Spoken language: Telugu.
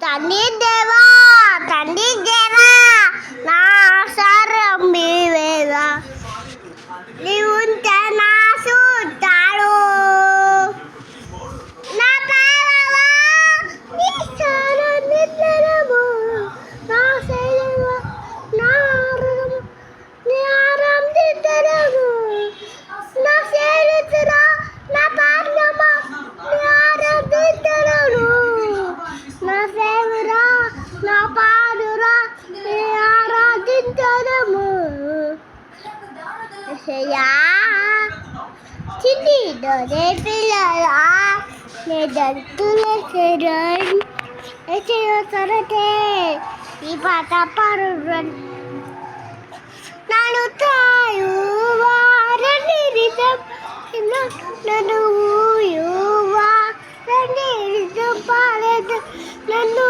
తండ్రి దేవా తండ్రి దేవా నా సారంబివేవా నీవుంటే నా చూస్తాడు నా పాలవా నీ సారనిద్దరము నా సేవ నా ఆరం నీ ఆరందిద్దరము నా సేవితురా నా పార్లమా నీ ఆరందిద్దరము నా సేవరా నా పాడురా నీ ఆరాధించడము చిన్ని దొరే పిల్లలా నే దంతులే సరటే ఈ పాట పాడురన్ నన్ను తాయు వారని రితం నన్ను వారని రితం పాడదు నన్ను